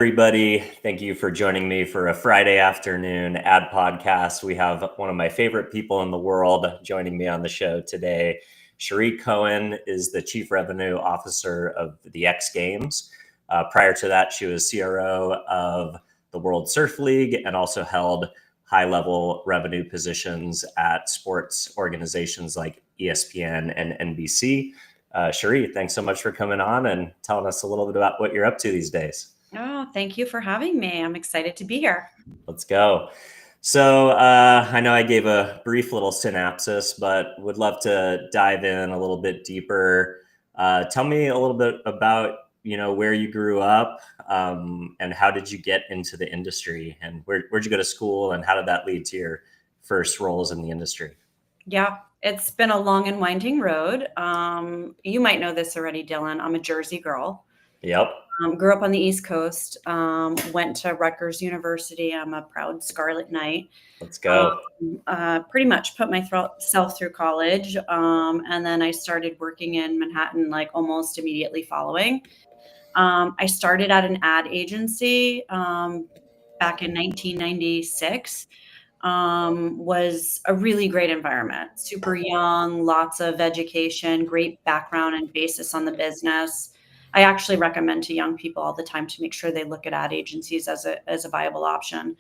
Everybody, thank you for joining me for a Friday afternoon ad podcast. We have one of my favorite people in the world joining me on the show today. Cherie Cohen is the Chief Revenue Officer of the X Games. Prior to that, she was CRO of the World Surf League and also held high-level revenue positions at sports organizations like ESPN and NBC. Cherie, thanks so much for coming on and telling us a little bit about what you're up to these days. Oh, thank you for having me. I'm excited to be here. Let's go. So I know I gave a brief little synopsis, but would love to dive in a little bit deeper. Tell me a little bit about where you grew up, and how did you get into the industry, and where'd you go to school, and how did that lead to your first roles in the industry? Yeah, it's been a long and winding road. You might know this already, Dylan. I'm a Jersey girl. Yep. Grew up on the East Coast. Went to Rutgers University. I'm a proud Scarlet Knight. Let's go. Pretty much put myself through college, and then I started working in Manhattan like almost immediately following. I started at an ad agency back in 1996. Was a really great environment. Super young, lots of education, great background and basis on the business. I actually recommend to young people all the time to make sure they look at ad agencies as a viable option.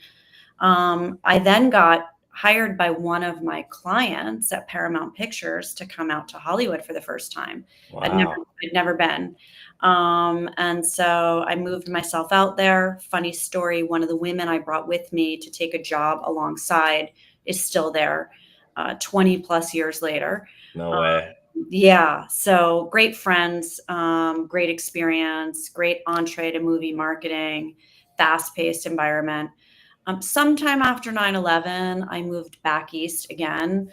I then got hired by one of my clients at Paramount Pictures to come out to Hollywood for the first time. Wow. I'd never been. And so I moved myself out there. Funny story, one of the women I brought with me to take a job alongside is still there 20 plus years later. No way. Yeah, so great friends, great experience, great entree to movie marketing, fast-paced environment. Sometime after 9/11, I moved back east again,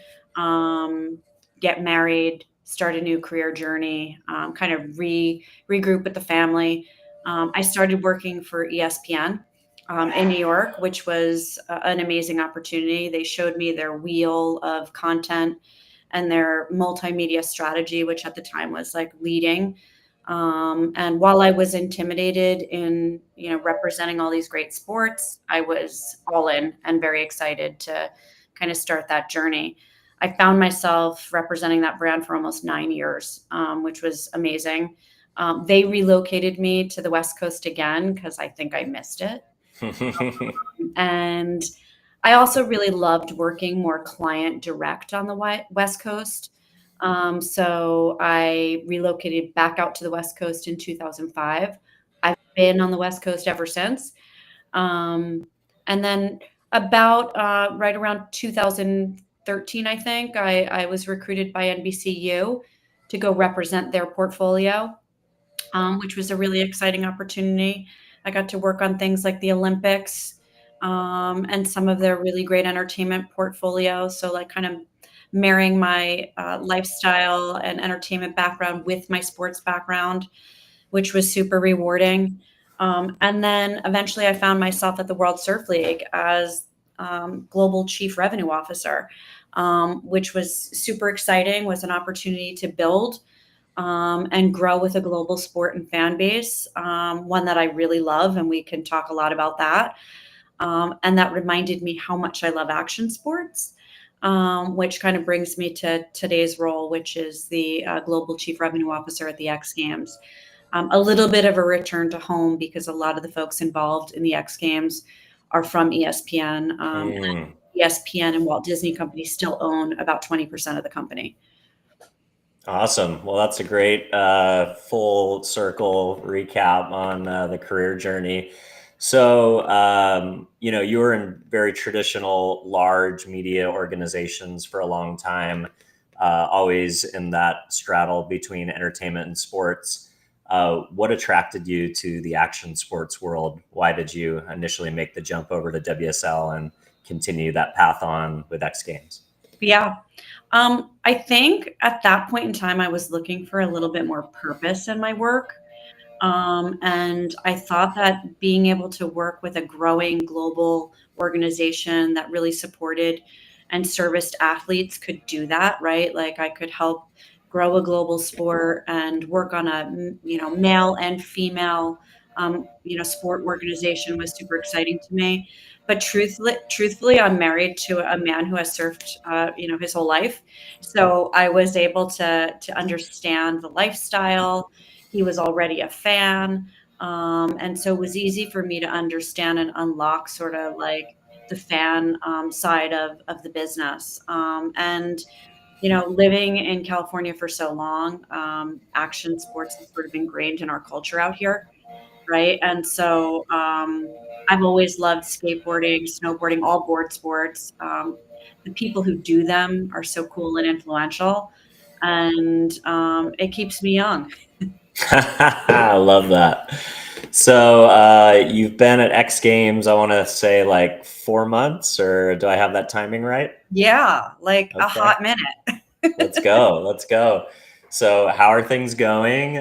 get married, start a new career journey, kind of regroup with the family. I started working for ESPN in New York, which was an amazing opportunity. They showed me their wheel of content and their multimedia strategy, which at the time was like leading. And while I was intimidated in, representing all these great sports, I was all in and very excited to kind of start that journey. I found myself representing that brand for almost 9 years, which was amazing. They relocated me to the West Coast again because I think I missed it. And I also really loved working more client direct on the West Coast. So I relocated back out to the West Coast in 2005. I've been on the West Coast ever since. And then about right around 2013, I think, I was recruited by NBCU to go represent their portfolio, which was a really exciting opportunity. I got to work on things like the Olympics, and some of their really great entertainment portfolio. So like kind of marrying my lifestyle and entertainment background with my sports background, which was super rewarding. And then eventually I found myself at the World Surf League as Global Chief Revenue Officer, which was super exciting, was an opportunity to build and grow with a global sport and fan base, one that I really love, and we can talk a lot about that. And that reminded me how much I love action sports, which kind of brings me to today's role, which is the Global Chief Revenue Officer at the X Games. A little bit of a return to home because a lot of the folks involved in the X Games are from ESPN. And ESPN and Walt Disney Company still own about 20% of the company. Awesome. Well, that's a great full circle recap on the career journey. So, you were in very traditional large media organizations for a long time, always in that straddle between entertainment and sports. What attracted you to the action sports world? Why did you initially make the jump over to WSL and continue that path on with X Games? Yeah. I think at that point in time, I was looking for a little bit more purpose in my work. And I thought that being able to work with a growing global organization that really supported and serviced athletes could do that, right? Like I could help grow a global sport and work on a, male and female sport organization was super exciting to me. But truthfully, I'm married to a man who has surfed, his whole life. So I was able to understand the lifestyle. He was already a fan. And so it was easy for me to understand and unlock sort of like the fan side of the business. And living in California for so long, action sports is sort of ingrained in our culture out here, right? And so I've always loved skateboarding, snowboarding, all board sports. The people who do them are so cool and influential, and it keeps me young. I love that. So you've been at X Games, I want to say like 4 months, or do I have that timing right? Yeah, like a Okay, hot minute. let's go. Let's go. So, how are things going?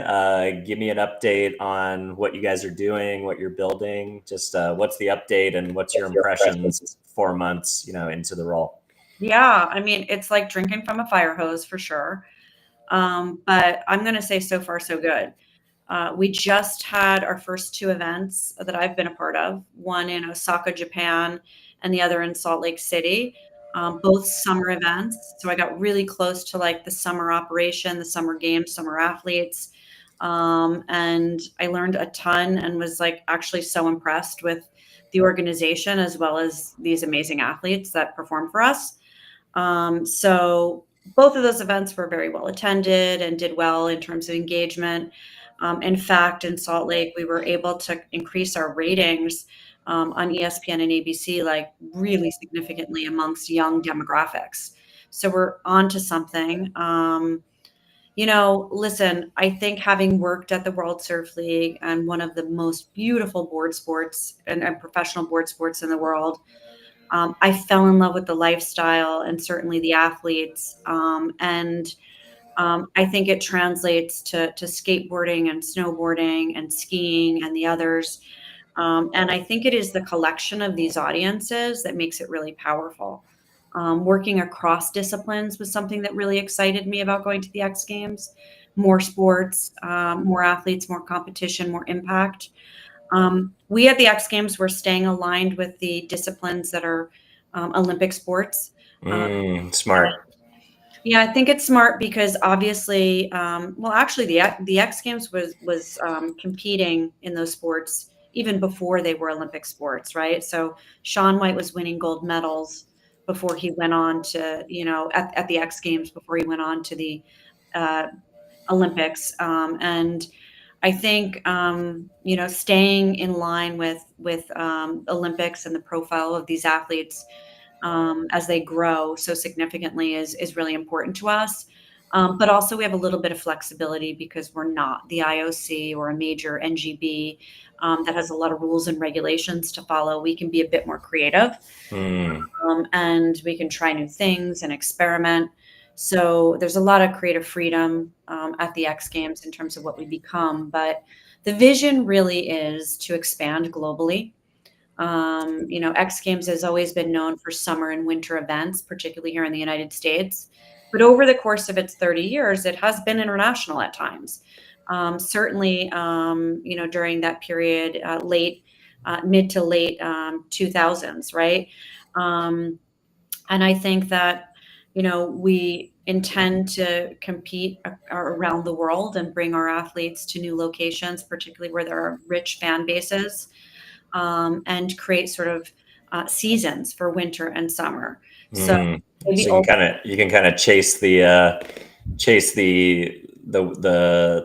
Give me an update on what you guys are doing, what you're building. Just what's the update and what's your impressions 4 months, into the role? Yeah, I mean, it's like drinking from a fire hose for sure. But I'm going to say so far, so good. We just had our first two events that I've been a part of, one in Osaka, Japan, and the other in Salt Lake City, both summer events. So I got really close to like the summer operation, the summer games, summer athletes. And I learned a ton and was like actually so impressed with the organization as well as these amazing athletes that perform for us. So both of those events were very well attended and did well in terms of engagement. In fact, in Salt Lake, we were able to increase our ratings on ESPN and ABC like really significantly amongst young demographics. So we're on to something. Listen, I think having worked at the World Surf League and one of the most beautiful board sports and professional board sports in the world, I fell in love with the lifestyle and certainly the athletes. And I think it translates to skateboarding and snowboarding and skiing and the others. And I think it is the collection of these audiences that makes it really powerful. Working across disciplines was something that really excited me about going to the X Games. More sports, more athletes, more competition, more impact. We at the X Games were staying aligned with the disciplines that are Olympic sports. Uh, Smart. yeah, I think it's smart because obviously, well, actually, the X Games was competing in those sports even before they were Olympic sports, right? So Shaun White was winning gold medals before he went on to, at the X Games before he went on to the uh, Olympics. And I think staying in line with Olympics and the profile of these athletes as they grow so significantly is really important to us. But also we have a little bit of flexibility because we're not the IOC or a major NGB that has a lot of rules and regulations to follow. We can be a bit more creative, Mm. and we can try new things and experiment. So there's a lot of creative freedom at the X Games in terms of what we become. But the vision really is to expand globally. X Games has always been known for summer and winter events, particularly here in the United States. But over the course of its 30 years, it has been international at times. Certainly, during that period, mid to late 2000s, right? Um, and I think that, we intend to compete around the world and bring our athletes to new locations, particularly where there are rich fan bases, and create sort of seasons for winter and summer. So Mm. maybe So you can kind of chase the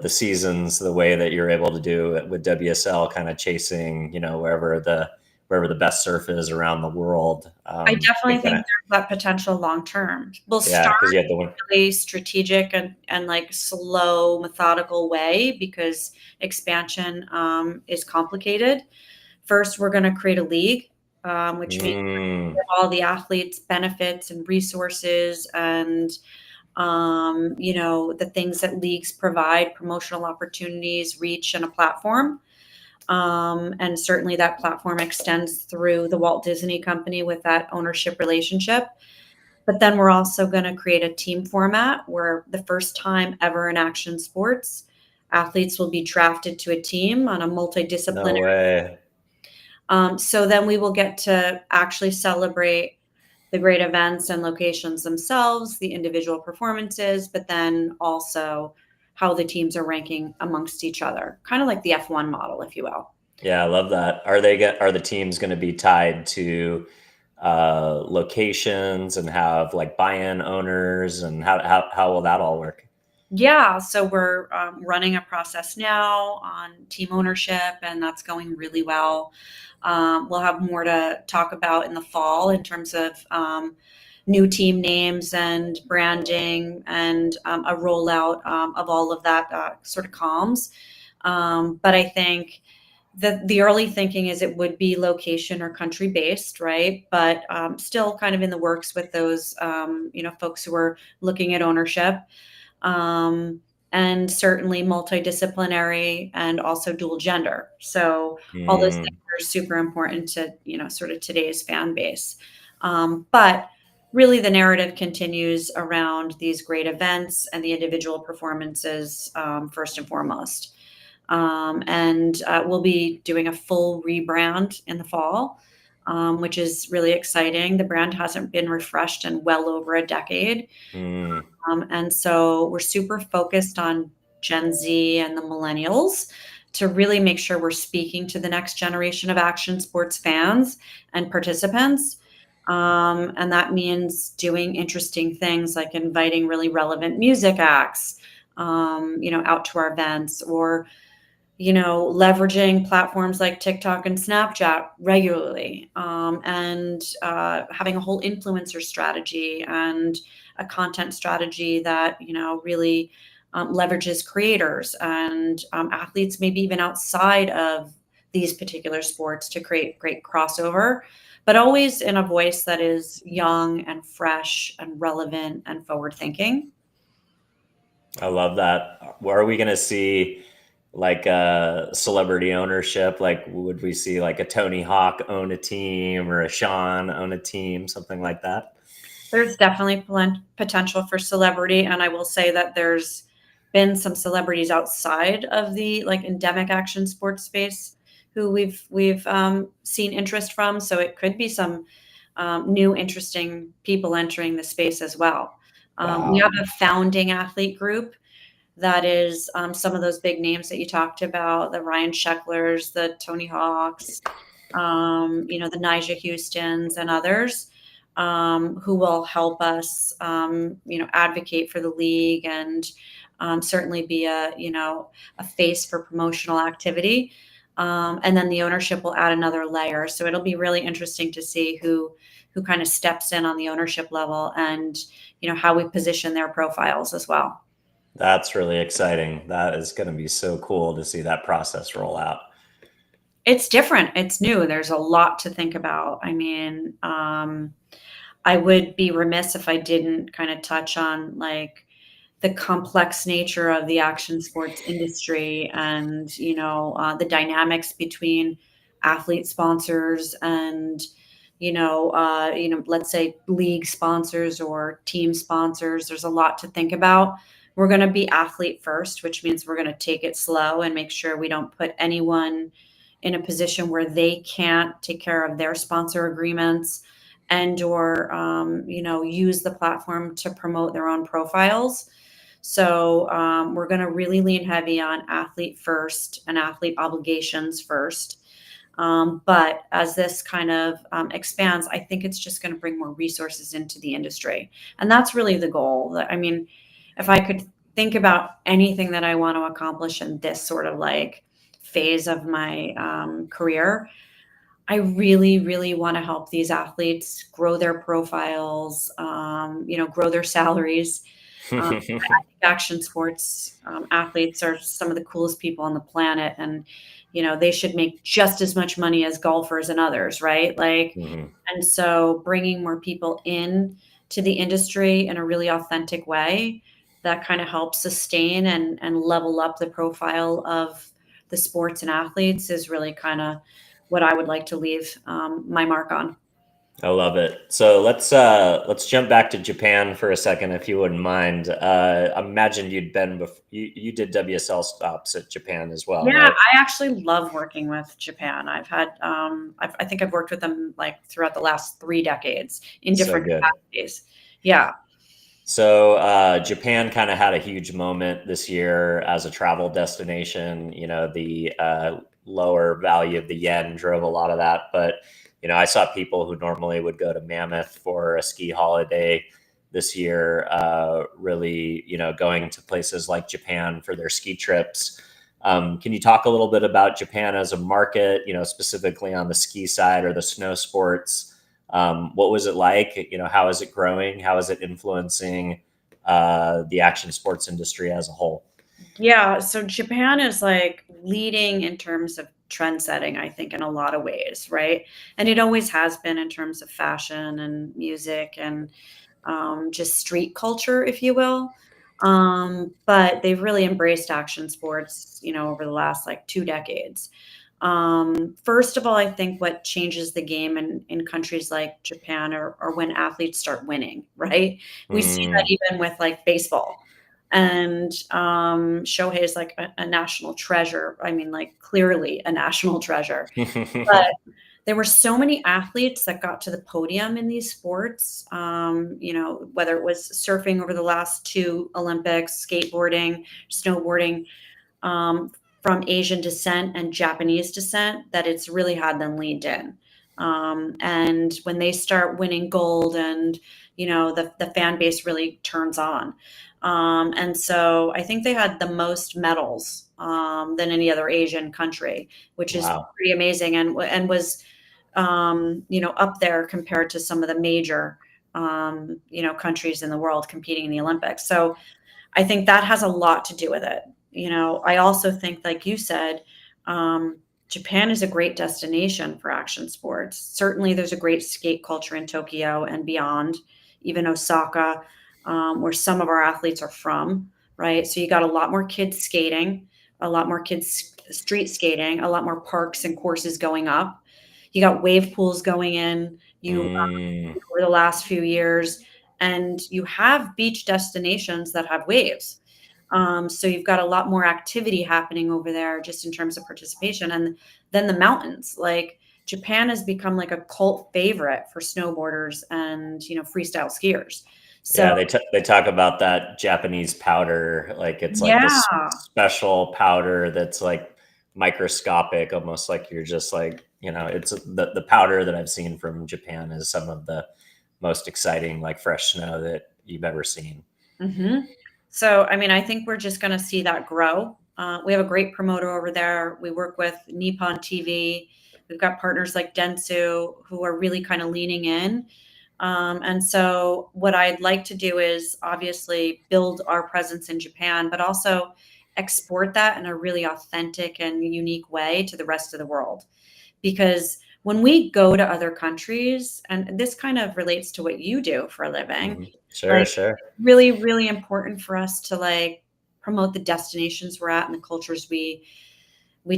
seasons the way that you're able to do it with WSL, kind of chasing wherever the best surf is around the world. I They definitely kind think of there's that potential long term. We'll Yeah, start because you have the one. really strategic and like slow, methodical way because expansion is complicated. First, we're going to create a league, which means Mm. all the athletes benefits and resources and the things that leagues provide, promotional opportunities, reach, and a platform. And certainly that platform extends through the Walt Disney Company with that ownership relationship. But then we're also going to create a team format where the first time ever in action sports, athletes will be drafted to a team on a No multidisciplinary. way. So then we will get to actually celebrate the great events and locations themselves, the individual performances, but then also how the teams are ranking amongst each other, kind of like the F1 model, if you will. Yeah, I love that. Are the teams going to be tied to locations and have like buy-in owners, and how will that all work? Yeah, so we're running a process now on team ownership, and that's going really well. We'll have more to talk about in the fall in terms of new team names and branding and a rollout of all of that sort of comms. But I think the early thinking is it would be location or country based, right? But still kind of in the works with those, folks who are looking at ownership, um, and certainly multidisciplinary and also dual gender. So all those things Mm, are super important to, sort of today's fan base. But really the narrative continues around these great events and the individual performances, first and foremost. And we'll be doing a full rebrand in the fall, which is really exciting. The brand hasn't been refreshed in well over a decade. mm, And so we're super focused on Gen Z and the millennials to really make sure we're speaking to the next generation of action sports fans and participants. And that means doing interesting things like inviting really relevant music acts, out to our events, or leveraging platforms like TikTok and Snapchat regularly, and having a whole influencer strategy and a content strategy that, really leverages creators and athletes, maybe even outside of these particular sports to create great crossover, but always in a voice that is young and fresh and relevant and forward thinking. I love that. Are we going to see like celebrity ownership? Like, would we see like a Tony Hawk own a team or a Sean own a team, something like that? There's definitely potential for celebrity, and I will say that there's been some celebrities outside of the like endemic action sports space who we've seen interest from. So it could be some new interesting people entering the space as well. We have Wow. a founding athlete group that is some of those big names that you talked about, the Ryan Shecklers, the Tony Hawks, the Nija Houstons and others, who will help us, advocate for the league and certainly be a face for promotional activity. And then the ownership will add another layer. So it'll be really interesting to see who kind of steps in on the ownership level and, how we position their profiles as well. That's really exciting. That is going to be so cool to see that process roll out. It's different. It's new. There's a lot to think about. I mean, I would be remiss if I didn't kind of touch on like the complex nature of the action sports industry and the dynamics between athlete sponsors and let's say league sponsors or team sponsors. There's a lot to think about. We're going to be athlete first, which means we're going to take it slow and make sure we don't put anyone in a position where they can't take care of their sponsor agreements and or use the platform to promote their own profiles. So we're going to really lean heavy on athlete first and athlete obligations first. But as this kind of expands, I think it's just going to bring more resources into the industry. And that's really the goal. I mean, if I could think about anything that I want to accomplish in this sort of like phase of my career, I really, really want to help these athletes grow their profiles, grow their salaries. I think action sports athletes are some of the coolest people on the planet, and they should make just as much money as golfers and others, right? Like, Mhm. and so bringing more people in to the industry in a really authentic way that kind of helps sustain and level up the profile of the sports and athletes is really kind of what I would like to leave my mark on. I love it. So let's jump back to Japan for a second, if you wouldn't mind. I imagine you did WSL stops at Japan as well, Yeah, right? I actually love working with Japan. I've had, I think I've worked with them like throughout the last 3 decades in So different good. capacities. Yeah. So Japan kind of had a huge moment this year as a travel destination. The lower value of the yen drove a lot of that. But I saw people who normally would go to Mammoth for a ski holiday this year, really, going to places like Japan for their ski trips. Can you talk a little bit about Japan as a market, specifically on the ski side or the snow sports? What was it like? How is it growing? How is it influencing the action sports industry as a whole? Yeah, so Japan is like leading in terms of trend setting, I think, in a lot of ways, right? And it always has been in terms of fashion and music and just street culture, if you will. But they've really embraced action sports, over the last like 2 decades. First of all, I think what changes the game in countries like Japan are when athletes start winning, right? We see that Mm. even with like baseball. And Shohei is like a national treasure. I mean, like clearly a national treasure. But there were so many athletes that got to the podium in these sports, whether it was surfing over the last two Olympics, skateboarding, snowboarding, from Asian descent and Japanese descent, that it's really had them leaned in. And when they start winning gold and, the fan base really turns on. And so I think they had the most medals than any other Asian country, which is Wow. pretty amazing and was, up there compared to some of the major, countries in the world competing in the Olympics. So I think that has a lot to do with it. I also think, like you said, um, Japan is a great destination for action sports. Certainly, there's a great skate culture in Tokyo and beyond, even Osaka, where some of our athletes are from, right? So you got a lot more kids skating, a lot more kids street skating, a lot more parks and courses going up. You got wave pools going in. Mm. Over the last few years, and you have beach destinations that have waves. So you've got a lot more activity happening over there just in terms of participation. And then the mountains, like Japan has become like a cult favorite for snowboarders and, freestyle skiers. So Yeah, they talk about that Japanese powder, like it's like yeah. this special powder that's like microscopic, almost like you're just like, it's the powder that I've seen from Japan is some of the most exciting, like fresh snow that you've ever seen. Mhm. So, I mean, I think we're just going to see that grow. We have a great promoter over there. We work with Nippon TV. We've got partners like Dentsu who are really kind of leaning in. And so, what I'd like to do is obviously build our presence in Japan, but also export that in a really authentic and unique way to the rest of the world. Because when we go to other countries, and this kind of relates to what you do for a living, Sure, like sure. really, really important for us to like promote the destinations we're at and the cultures we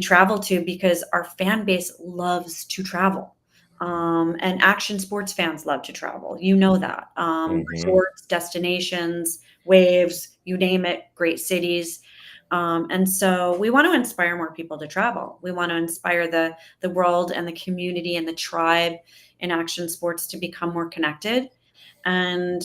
travel to because our fan base loves to travel. And action sports fans love to travel. You know that. Hmm. Resorts, destinations, waves, you name it, great cities. And so we want to inspire more people to travel. We want to inspire the world and the community and the tribe in action sports to become more connected. And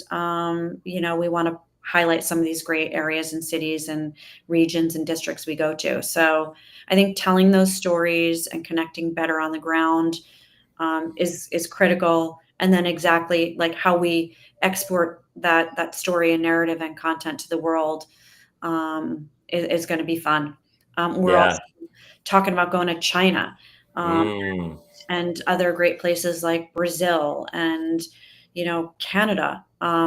we want to highlight some of these great areas and cities and regions and districts we go to. So I think telling those stories and connecting better on the ground is critical. And then exactly like how we export that story and narrative and content to the world is going to be fun. We're Yeah. also talking about going to China. Um, Mm. and other great places like Brazil and Canada,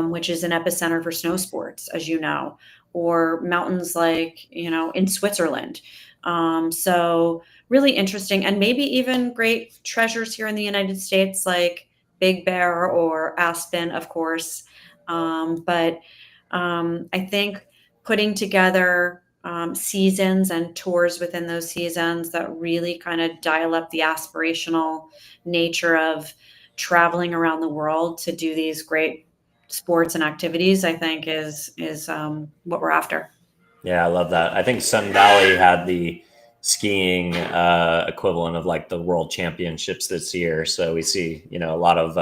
which is an epicenter for snow sports, as you know, or mountains like in Switzerland. So really interesting, and maybe even great treasures here in the United States like Big Bear or Aspen, of course. But I think putting together seasons and tours within those seasons that really kind of dial up the aspirational nature of traveling around the world to do these great sports and activities, I think is what we're after. Yeah, I love that. I think Sun Valley had the skiing equivalent of like the World Championships this year. So we see, a lot of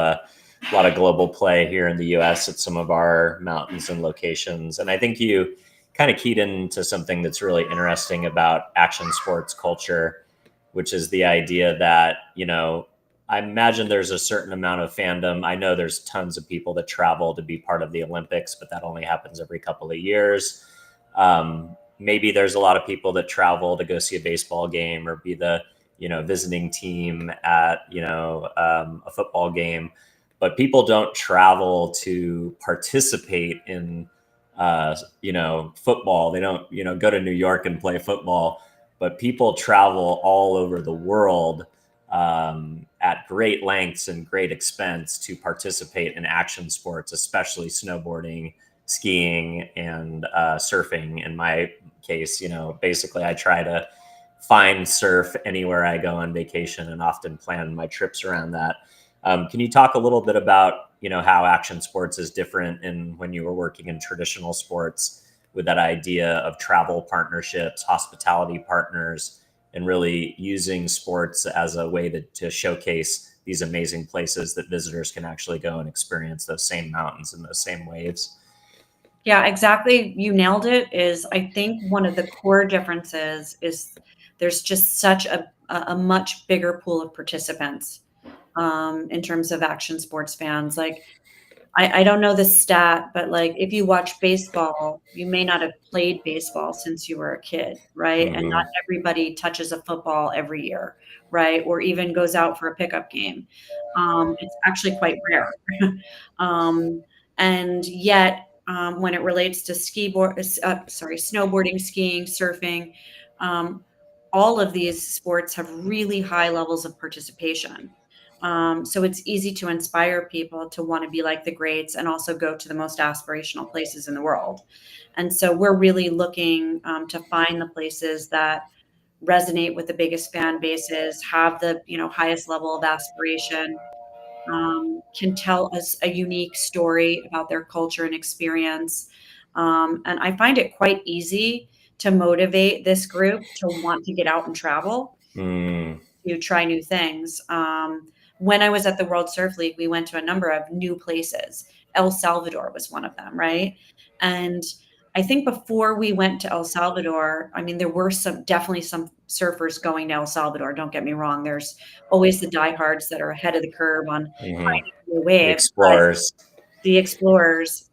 global play here in the U.S. at some of our mountains and locations. And I think you kind of keyed into something that's really interesting about action sports culture, which is the idea that, I imagine there's a certain amount of fandom. I know there's tons of people that travel to be part of the Olympics, but that only happens every couple of years. Maybe there's a lot of people that travel to go see a baseball game or be the visiting team at a football game, but people don't travel to participate in football. They don't go to New York and play football, but people travel all over the world at great lengths and great expense to participate in action sports, especially snowboarding, skiing, and surfing. In my case, basically I try to find surf anywhere I go on vacation and often plan my trips around that. Can you talk a little bit about, how action sports is different in when you were working in traditional sports with that idea of travel partnerships, hospitality partners, and really using sports as a way to showcase these amazing places that visitors can actually go and experience those same mountains and those same waves? Yeah, exactly. You nailed it. Is I think one of the core differences is there's just such a much bigger pool of participants in terms of action sports fans. Like I don't know the stat, but like if you watch baseball, you may not have played baseball since you were a kid, right? And not Hmm. everybody touches a football every year, right? Or even goes out for a pickup game. It's actually quite rare. um, and yet, when it relates to snowboarding, skiing, surfing, um, all of these sports have really high levels of participation. So it's easy to inspire people to want to be like the greats and also go to the most aspirational places in the world. And so we're really looking to find the places that resonate with the biggest fan bases, have the highest level of aspiration, can tell us a unique story about their culture and experience. And I find it quite easy to motivate this group to want to get out and travel Mm. to try new things. When I was at the World Surf League, we went to a number of new places. El Salvador was one of them, right? And I think before we went to El Salvador, I mean, there were definitely some surfers going to El Salvador. Don't get me wrong. There's always the diehards that are ahead of the curve on Hmm. finding new The waves, but explorers. the explorers.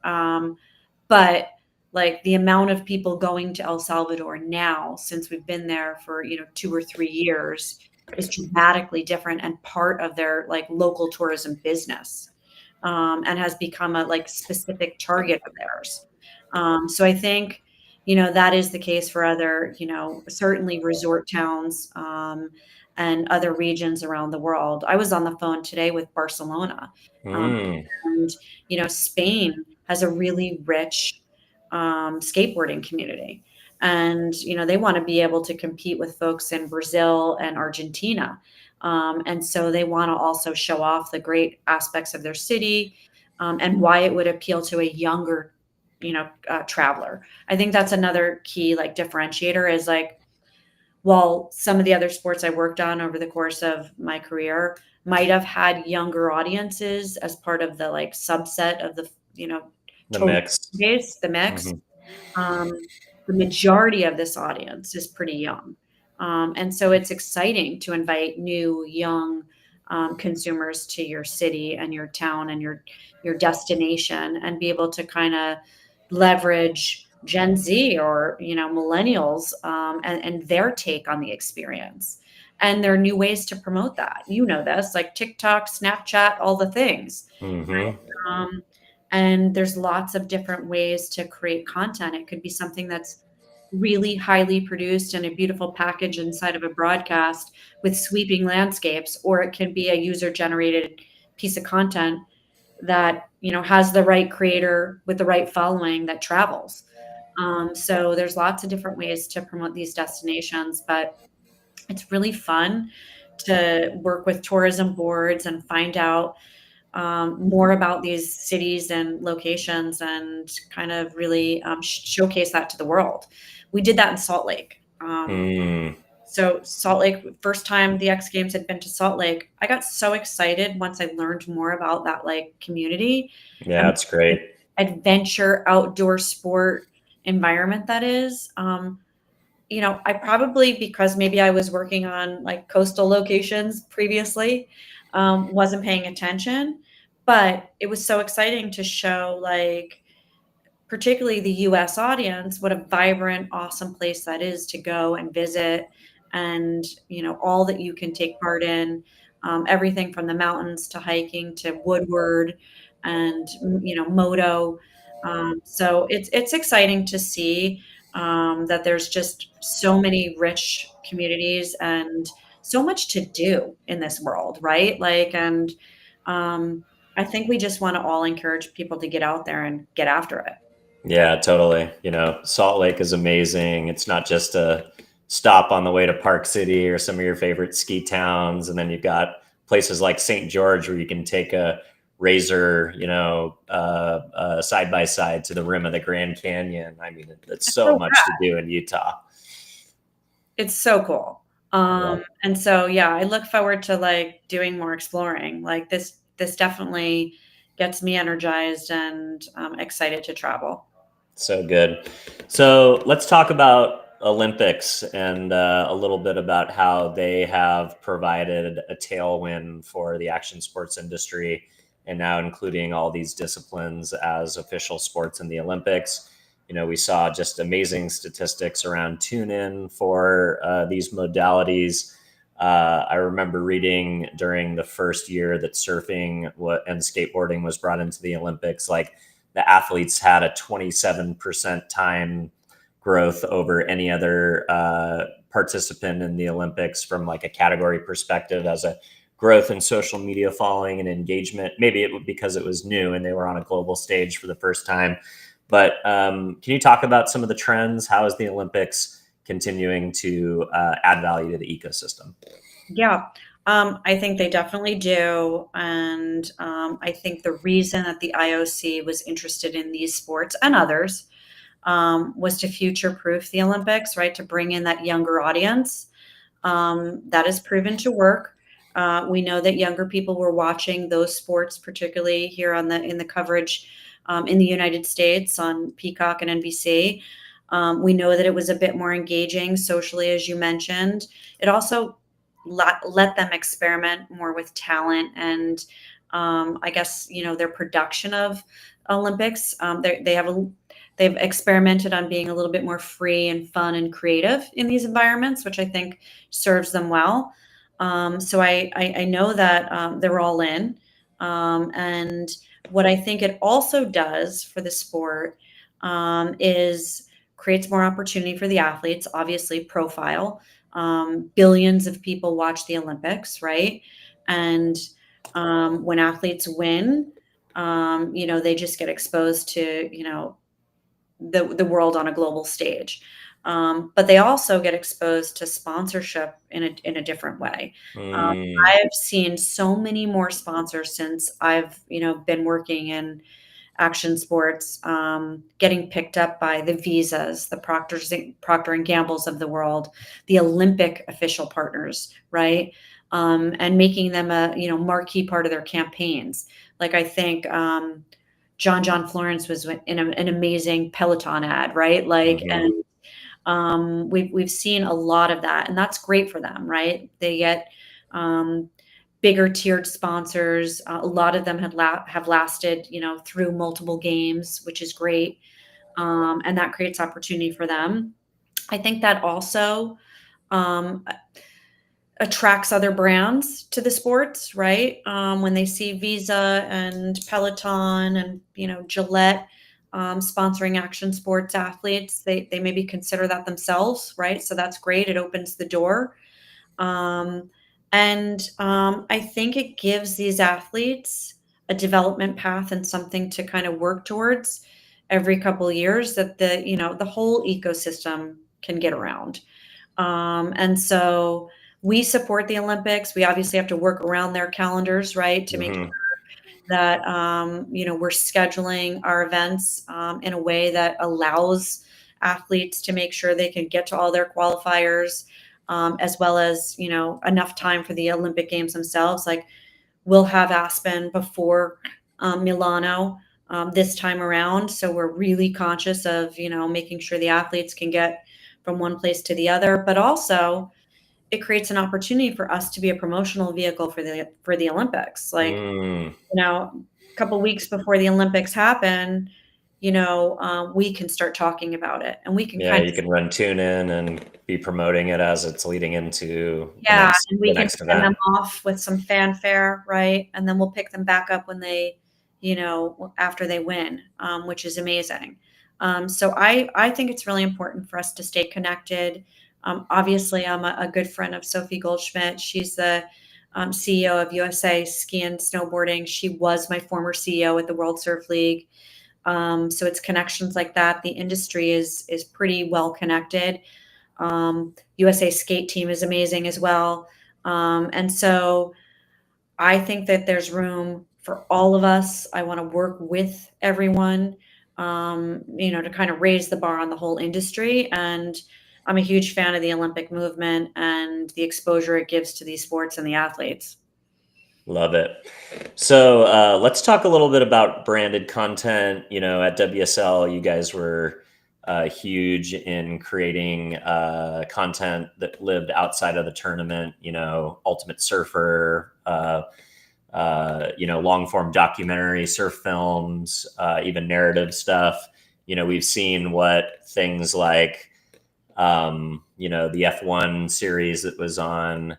But like the amount of people going to El Salvador now, since we've been there for 2 or 3 years, is dramatically different and part of their like local tourism business, and has become a like specific target of theirs. So I think that is the case for other certainly resort towns, and other regions around the world. I was on the phone today with Barcelona. Um, Mm. and Spain has a really rich skateboarding community, and they want to be able to compete with folks in Brazil and Argentina, and so they want to also show off the great aspects of their city, and why it would appeal to a younger traveler. I think that's another key like differentiator is like, while some of the other sports I worked on over the course of my career might have had younger audiences as part of the like subset of the The total mix. base, the mix, Hmm. um, the majority of this audience is pretty young. And so it's exciting to invite new, young consumers to your city and your town and your destination, and be able to kind of leverage Gen Z or millennials, and their take on the experience. And there are new ways to promote that. This, like TikTok, Snapchat, all the things. Hmm. Um, and there's lots of different ways to create content. It could be something that's really highly produced and a beautiful package inside of a broadcast with sweeping landscapes, or it can be a user generated piece of content that has the right creator with the right following that travels. So there's lots of different ways to promote these destinations, but it's really fun to work with tourism boards and find out more about these cities and locations and kind of really showcase that to the world. We did that in Salt Lake. Mm, So Salt Lake, first time the X Games had been to Salt Lake, I got so excited once I learned more about that like community yeah, and it's great. adventure outdoor sport environment that is. I probably, because maybe I was working on like coastal locations previously, wasn't paying attention, but it was so exciting to show like particularly the US audience, what a vibrant, awesome place that is to go and visit and, all that you can take part in, everything from the mountains to hiking to Woodward and, moto. So it's exciting to see that there's just so many rich communities and so much to do in this world, right? Like, and I think we just want to all encourage people to get out there and get after it. Yeah, totally. Salt Lake is amazing. It's not just a stop on the way to Park City or some of your favorite ski towns. And then you've got places like St. George where you can take a razor, side by side to the rim of the Grand Canyon. I mean, it's It's so so much to do in Utah. It's so cool. Yeah. And so, yeah, I look forward to like doing more exploring. Like this definitely gets me energized and excited to travel. So good. So let's talk about Olympics and a little bit about how they have provided a tailwind for the action sports industry and now including all these disciplines as official sports in the Olympics. We saw just amazing statistics around tune in for these modalities. I remember reading during the first year that surfing and skateboarding was brought into the Olympics, like the athletes had a 27% time growth over any other participant in the Olympics from like a category perspective as a growth in social media following and engagement. Maybe it was because it was new and they were on a global stage for the first time. But can you talk about some of the trends? How is the Olympics continuing to add value to the ecosystem? Yeah, I think they definitely do. And I think the reason that the IOC was interested in these sports and others was to future proof the Olympics, right? To bring in that younger audience. That has proven to work. We know that younger people were watching those sports, particularly here in the coverage in the United States on Peacock and NBC. We know that it was a bit more engaging socially, as you mentioned. It also let them experiment more with talent and I guess their production of Olympics. They've experimented on being a little bit more free and fun and creative in these environments, which I think serves them well. So I know that they're all in. And what I think it also does for the sport is creates more opportunity for the athletes, obviously profile. Billions of people watch the Olympics, right? And when athletes win, they just get exposed to, the world on a global stage. But they also get exposed to sponsorship in a different way. Um, Mm, I've seen so many more sponsors since I've been working in action sports, getting picked up by the Visas, the Procter and Gambles of the world, the Olympic official partners, right? And making them a marquee part of their campaigns. Like I think John Florence was in an amazing Peloton ad, right? Like, mhm. and we've seen a lot of that, and that's great for them, right? They get um, bigger tiered sponsors. A lot of them have lasted, through multiple games, which is great, and that creates opportunity for them. I think that also um, attracts other brands to the sports, right? When they see Visa and Peloton and Gillette sponsoring action sports athletes, they maybe consider that themselves, right? So that's great. It opens the door, um, and I think it gives these athletes a development path and something to kind of work towards every couple of years that the whole ecosystem can get around. And so we support the Olympics. We obviously have to work around their calendars, right, to make Hmm. that we're scheduling our events in a way that allows athletes to make sure they can get to all their qualifiers, as well as enough time for the Olympic Games themselves. Like we'll have Aspen before Milano this time around, so we're really conscious of making sure the athletes can get from one place to the other, but also it creates an opportunity for us to be a promotional vehicle for the Olympics. Like Mm. a couple weeks before the Olympics happen, we can start talking about it, and we can Yeah, kind you of, can run tune in and be promoting it as it's leading into yeah, and the we can next send event. them off with some fanfare, right? And then we'll pick them back up when they, after they win, which is amazing. So I think it's really important for us to stay connected. Obviously, I'm a good friend of Sophie Goldschmidt. She's the CEO of USA Ski and Snowboarding. She was my former CEO at the World Surf League. So it's connections like that. The industry is pretty well connected. USA skate team is amazing as well. And so I think that there's room for all of us. I want to work with everyone, to kind of raise the bar on the whole industry. And I'm a huge fan of the Olympic movement and the exposure it gives to these sports and the athletes. Love it. So let's talk a little bit about branded content. At WSL, you guys were huge in creating content that lived outside of the tournament. Ultimate Surfer, long form documentary, surf films, even narrative stuff. We've seen what things like, the F1 series that was on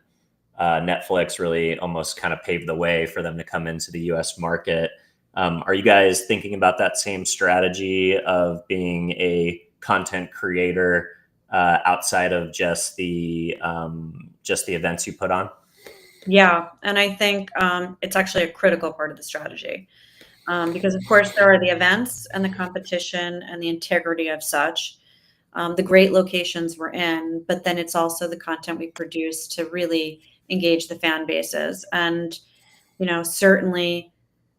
Netflix really almost kind of paved the way for them to come into the US market. Are you guys thinking about that same strategy of being a content creator outside of just the events you put on? Yeah, and I think it's actually a critical part of the strategy. Because of course there are the events and the competition and the integrity of such, the great locations we're in, but then it's also the content we produce to really engage the fan bases. And certainly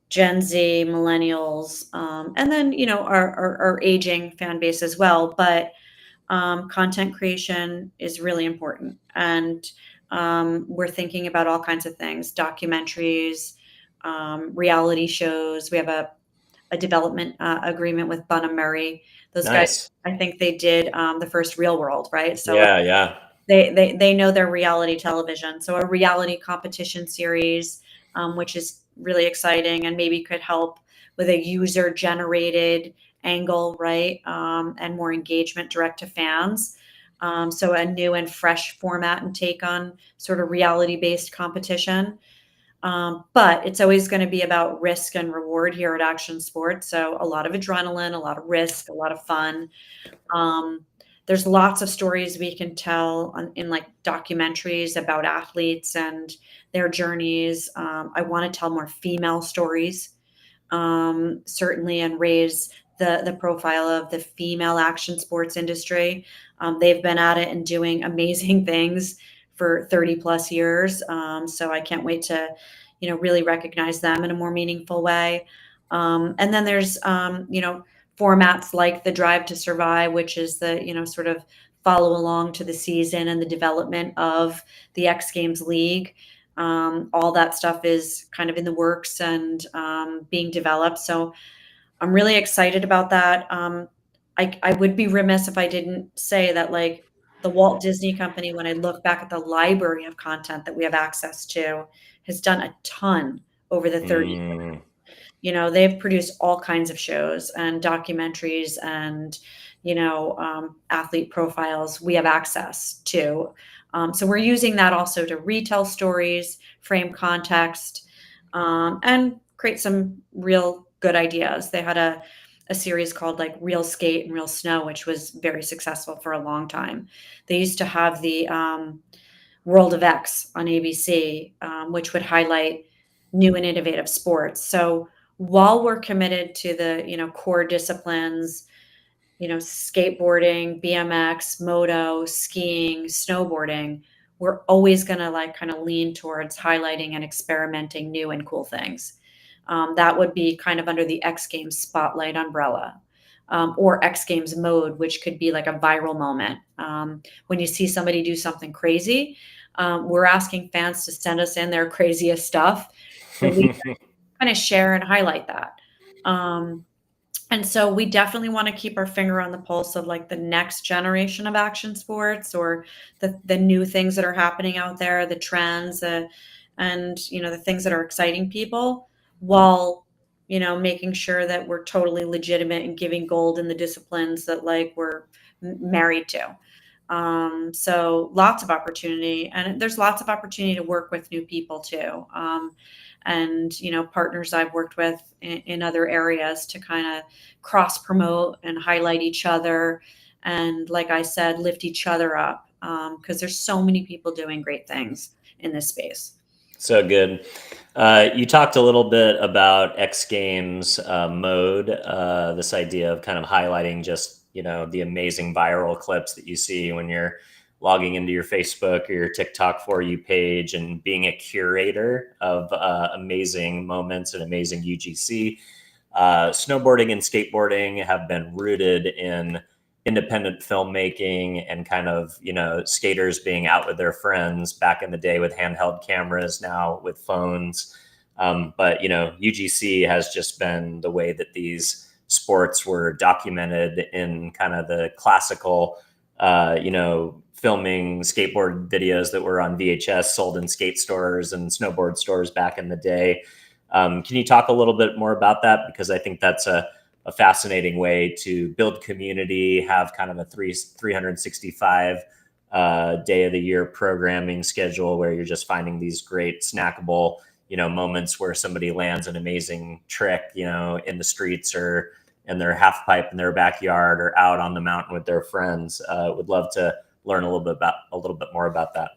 Gen Z, millennials, and then our aging fan base as well. But content creation is really important, and we're thinking about all kinds of things: documentaries, reality shows. We have a development agreement with Bun and Murray. Those guys, Nice. I think they did the first Real World, right? So Yeah, yeah. they know their reality television. So a reality competition series, which is really exciting and maybe could help with a user generated angle, right? And more engagement direct to fans. So a new and fresh format and take on sort of reality based competition. But it's always going to be about risk and reward here at Action Sports. So a lot of adrenaline, a lot of risk, a lot of fun. Um, there's lots of stories we can tell in like documentaries about athletes and their journeys. I want to tell more female stories, certainly, and raise the profile of the female action sports industry. They've been at it and doing amazing things for 30 plus years. So I can't wait to, really recognize them in a more meaningful way. And then there's, formats like the Drive to Survive, which is the, sort of follow along to the season and the development of the X Games League. All that stuff is kind of in the works and being developed. So I'm really excited about that. I would be remiss if I didn't say that, like, the Walt Disney Company, when I look back at the library of content that we have access to, has done a ton over the 30. Mm, They've produced all kinds of shows and documentaries and, athlete profiles we have access to. So we're using that also to retell stories, frame context, and create some real good ideas. They had a series called like Real Skate and Real Snow, which was very successful for a long time. They used to have the World of X on ABC, which would highlight new and innovative sports. So while we're committed to the core disciplines, skateboarding, BMX, moto, skiing, snowboarding, we're always going to like kind of lean towards highlighting and experimenting new and cool things. That would be kind of under the X Games spotlight umbrella. Or X Games mode, which could be like a viral moment. When you see somebody do something crazy, we're asking fans to send us in their craziest stuff so we kind of share and highlight that. And so we definitely want to keep our finger on the pulse of like the next generation of action sports, or the new things that are happening out there, the trends, and the things that are exciting people, while making sure that we're totally legitimate and giving gold in the disciplines that like we're married to. So lots of opportunity, and there's lots of opportunity to work with new people too. And partners I've worked with in other areas to kind of cross promote and highlight each other, and like I said, lift each other up, because there's so many people doing great things in this space. So good. You talked a little bit about X Games mode, this idea of kind of highlighting just, the amazing viral clips that you see when you're logging into your Facebook or your TikTok For You page, and being a curator of amazing moments and amazing UGC. Snowboarding and skateboarding have been rooted in independent filmmaking and kind of, skaters being out with their friends back in the day with handheld cameras, now with phones. But, UGC has just been the way that these sports were documented in kind of the classical, filming skateboard videos that were on VHS, sold in skate stores and snowboard stores back in the day. Can you talk a little bit more about that? Because I think that's a fascinating way to build community, have kind of a 365 day of the year programming schedule where you're just finding these great snackable, moments where somebody lands an amazing trick, in the streets or in their half pipe in their backyard or out on the mountain with their friends. Would love to learn a little bit more about that.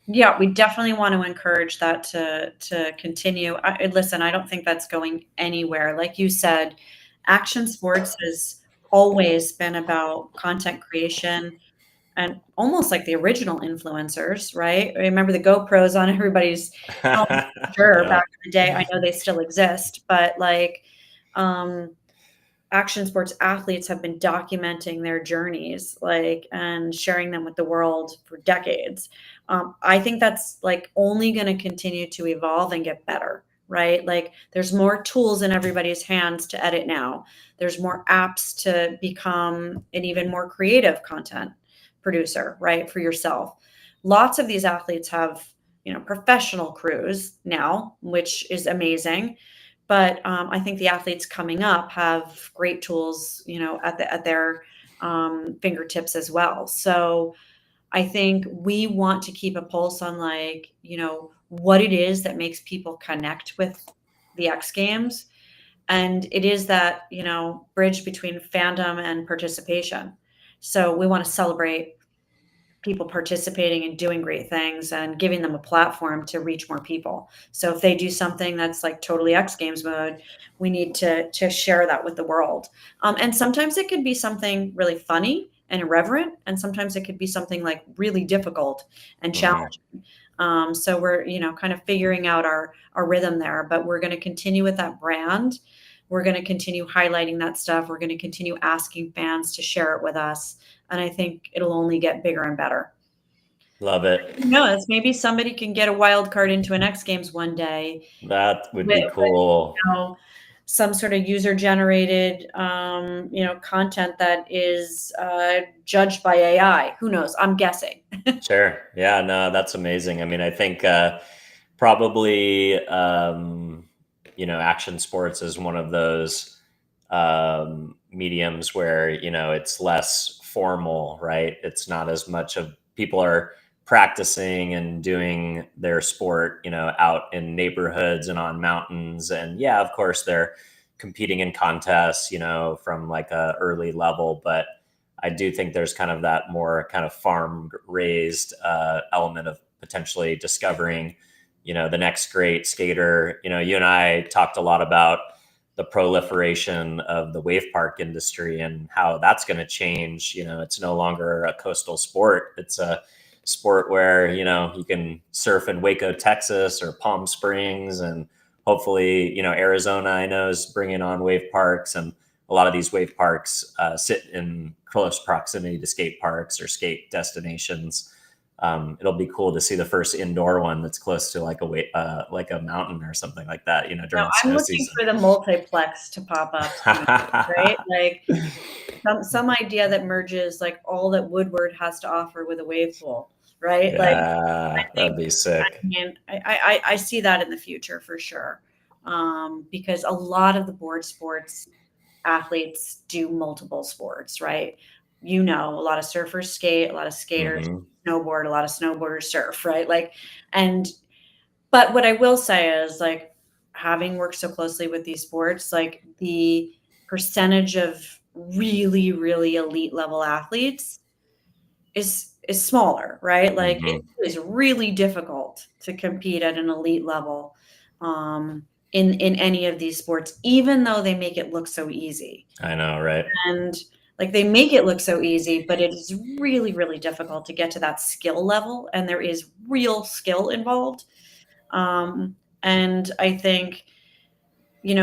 Yeah, we definitely want to encourage that to continue. Listen, I don't think that's going anywhere. Like you said, action sports has always been about content creation, and almost like the original influencers, right? I remember the GoPros on everybody's helmet, sure, Yeah. back in the day. I know they still exist, but like, action sports athletes have been documenting their journeys, like, and sharing them with the world for decades. I think that's like only going to continue to evolve and get better, right? Like, there's more tools in everybody's hands to edit now. There's more apps to become an even more creative content producer, right? For yourself. Lots of these athletes have, professional crews now, which is amazing. But I think the athletes coming up have great tools, at their fingertips as well. So I think we want to keep a pulse on like, what it is that makes people connect with the X Games. And it is that, bridge between fandom and participation. So we want to celebrate people participating and doing great things and giving them a platform to reach more people. So if they do something that's like totally X Games mode, we need to share that with the world. And sometimes it could be something really funny and irreverent, and sometimes it could be something like really difficult and challenging. So we're, kind of figuring out our rhythm there, but we're going to continue with that brand. We're going to continue highlighting that stuff. We're going to continue asking fans to share it with us. And I think it'll only get bigger and better. Love it. Who knows? Maybe somebody can get a wild card into an X Games one day That would with, be cool. some sort of user generated, content that is judged by AI. Who knows? I'm guessing. Sure. Yeah, no, that's amazing. I mean, I think probably, action sports is one of those mediums where, it's less formal, right? It's not as much of people are practicing and doing their sport, out in neighborhoods and on mountains. And yeah, of course, they're competing in contests, from like a early level, but I do think there's kind of that more kind of farm raised element of potentially discovering, the next great skater. You and I talked a lot about the proliferation of the wave park industry and how that's going to change. It's no longer a coastal sport. It's a sport where, you can surf in Waco, Texas or Palm Springs, and hopefully, Arizona, I know, is bringing on wave parks, and a lot of these wave parks sit in close proximity to skate parks or skate destinations. It'll be cool to see the first indoor one that's close to like a mountain or something like that, No, during I'm snow looking season. for the multiplex to pop up soon, right? Like some idea that merges like all that Woodward has to offer with a wave pool, right? Like I Yeah, that'd think, be I sick. mean, I see that in the future for sure. Because a lot of the board sports athletes do multiple sports, right? A lot of surfers skate, a lot of skaters Hmm. snowboard, a lot of snowboarders surf, right? And but what I will say is like having worked so closely with these sports, like the percentage of really, really elite level athletes is smaller, right? Like it Hmm. is really difficult to compete at an elite level in any of these sports, even though they make it look so easy. I know, right? And like they make it look so easy, but it is really, really difficult to get to that skill level, and there is real skill involved. And I think,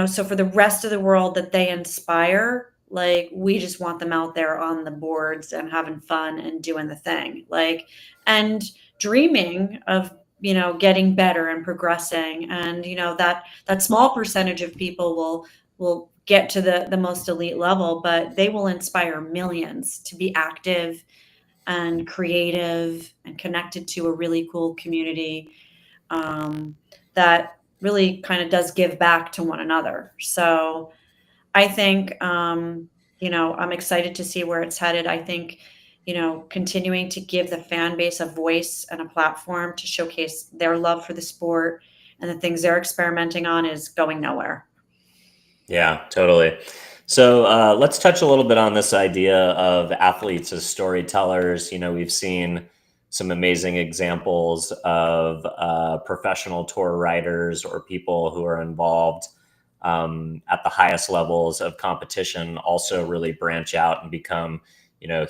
so for the rest of the world that they inspire, like we just want them out there on the boards and having fun and doing the thing. Like, and dreaming of, getting better and progressing. And, that small percentage of people will get to the most elite level, but they will inspire millions to be active and creative and connected to a really cool community that really kind of does give back to one another. So I think, I'm excited to see where it's headed. I think, continuing to give the fan base a voice and a platform to showcase their love for the sport and the things they're experimenting on is going nowhere. Yeah, totally. So let's touch a little bit on this idea of athletes as storytellers. We've seen some amazing examples of professional tour riders or people who are involved at the highest levels of competition also really branch out and become,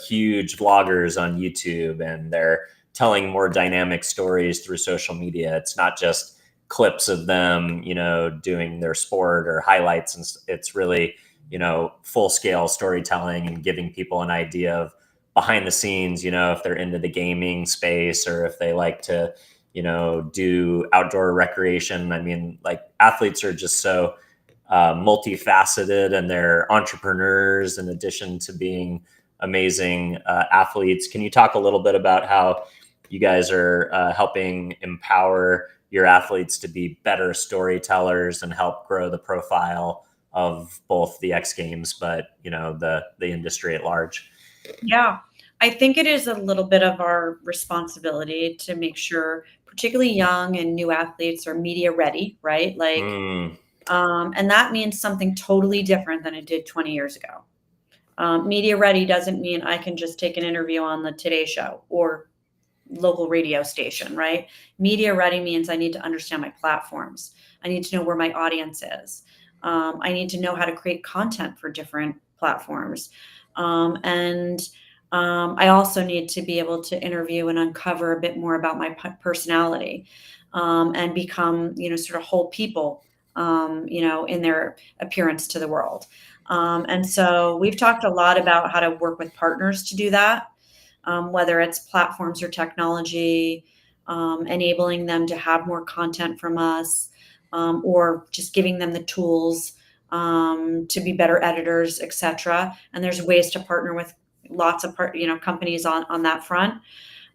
huge vloggers on YouTube, and they're telling more dynamic stories through social media. It's not just clips of them, doing their sport or highlights. And it's really, full scale storytelling and giving people an idea of behind the scenes, if they're into the gaming space or if they like to, do outdoor recreation. I mean, like athletes are just so multifaceted, and they're entrepreneurs in addition to being amazing athletes. Can you talk a little bit about how you guys are helping empower your athletes to be better storytellers and help grow the profile of both the X Games, but the industry at large? Yeah. I think it is a little bit of our responsibility to make sure, particularly young and new athletes are media ready, right? Mm, And that means something totally different than it did 20 years ago. Media ready doesn't mean I can just take an interview on the Today Show or local radio station, right? Media ready means I need to understand my platforms. I need to know where my audience is. I need to know how to create content for different platforms. And I also need to be able to interview and uncover a bit more about my personality and become, sort of whole people, in their appearance to the world. And so we've talked a lot about how to work with partners to do that, whether it's platforms or technology, enabling them to have more content from us, or just giving them the tools to be better editors, etc. And there's ways to partner with lots of companies on that front.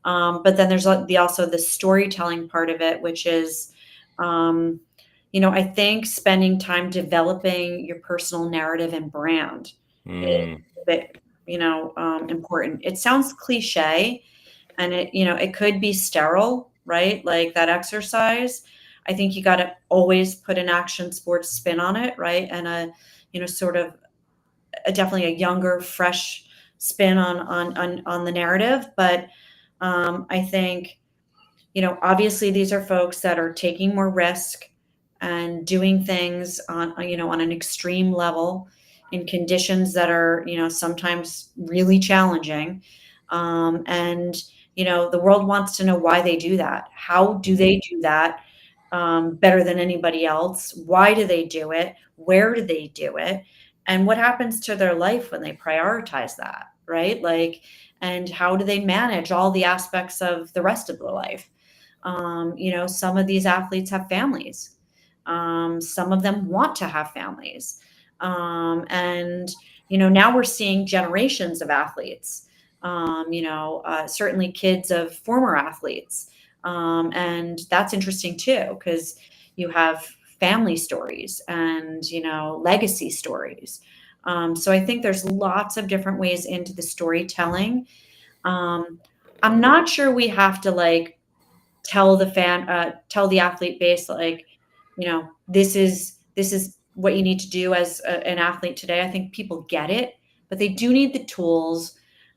But then there's also the storytelling part of it, which is, I think spending time developing your personal narrative and brand is mm, a bit, important. It sounds cliche, and it could be sterile, right? Like that exercise. I think you got to always put an action sports spin on it, right? And sort of definitely a younger, fresh spin on the narrative. But I think, obviously these are folks that are taking more risk and doing things on an extreme level in conditions that are, sometimes really challenging. And The world wants to know why they do that. How do they do that better than anybody else? Why do they do it? Where do they do it? And what happens to their life when they prioritize that, right? Like, and how do they manage all the aspects of the rest of their life? Some of these athletes have families. Some of them want to have families. And now we're seeing generations of athletes, certainly kids of former athletes. And that's interesting too, because you have family stories and, legacy stories. So I think there's lots of different ways into the storytelling. I'm not sure we have to like tell the athlete base, like, this is what you need to do as an athlete today. I think people get it, but they do need the tools,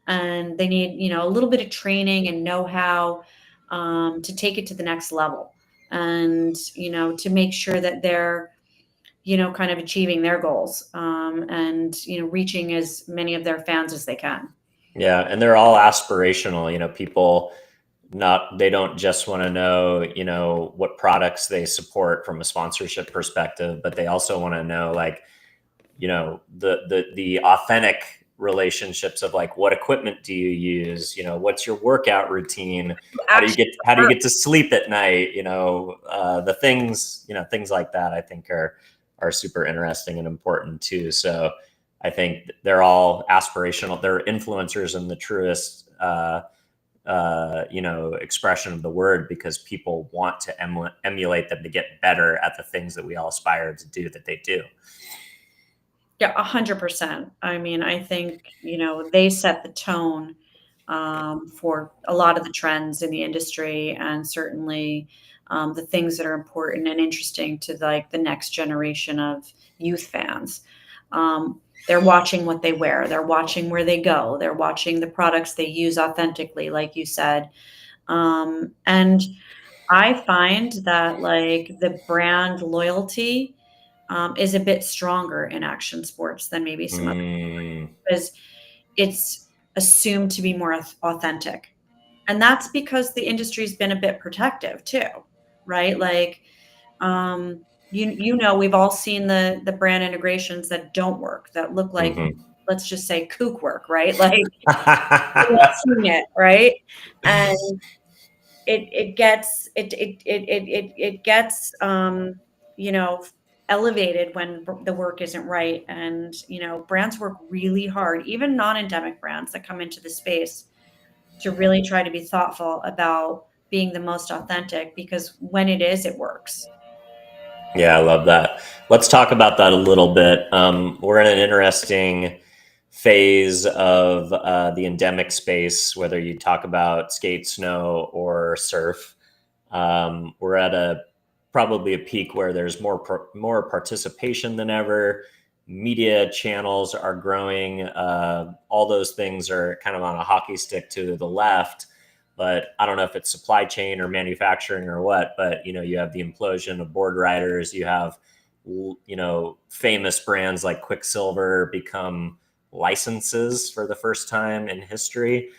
and they need, a little bit of training and know-how to take it to the next level, and, to make sure that they're, kind of achieving their goals, and, reaching as many of their fans as they can. Yeah, and they're all aspirational. People they don't just want to know, what products they support from a sponsorship perspective, but they also want to know, like, the authentic relationships of, like, what equipment do you use? What's your workout routine? How do you get to sleep at night? The things like that, I think are super interesting and important too. So I think they're all aspirational. They're influencers in the truest, expression of the word, because people want to emulate them to get better at the things that we all aspire to do that they do. Yeah, 100%. I mean, I think, they set the tone for a lot of the trends in the industry, and certainly the things that are important and interesting to like the next generation of youth fans. They're watching what they wear. They're watching where they go. They're watching the products they use authentically, like you said. And I find that like the brand loyalty is a bit stronger in action sports than maybe some other, because it's assumed to be more authentic. And that's because the industry's been a bit protective too, right? Like, we've all seen the brand integrations that don't work, that look like, let's just say, kook work, right? Like, we've all seen it, right? And it gets elevated when the work isn't right. And brands work really hard, even non-endemic brands that come into the space, to really try to be thoughtful about being the most authentic, because when it is, it works. Yeah, I love that. Let's talk about that a little bit. We're in an interesting phase of the endemic space, whether you talk about skate, snow, or surf. We're at probably a peak where there's more participation than ever. Media channels are growing. All those things are kind of on a hockey stick to the left. But I don't know if it's supply chain or manufacturing or what, but you have the implosion of board riders. You have, famous brands like Quicksilver become licenses for the first time in history.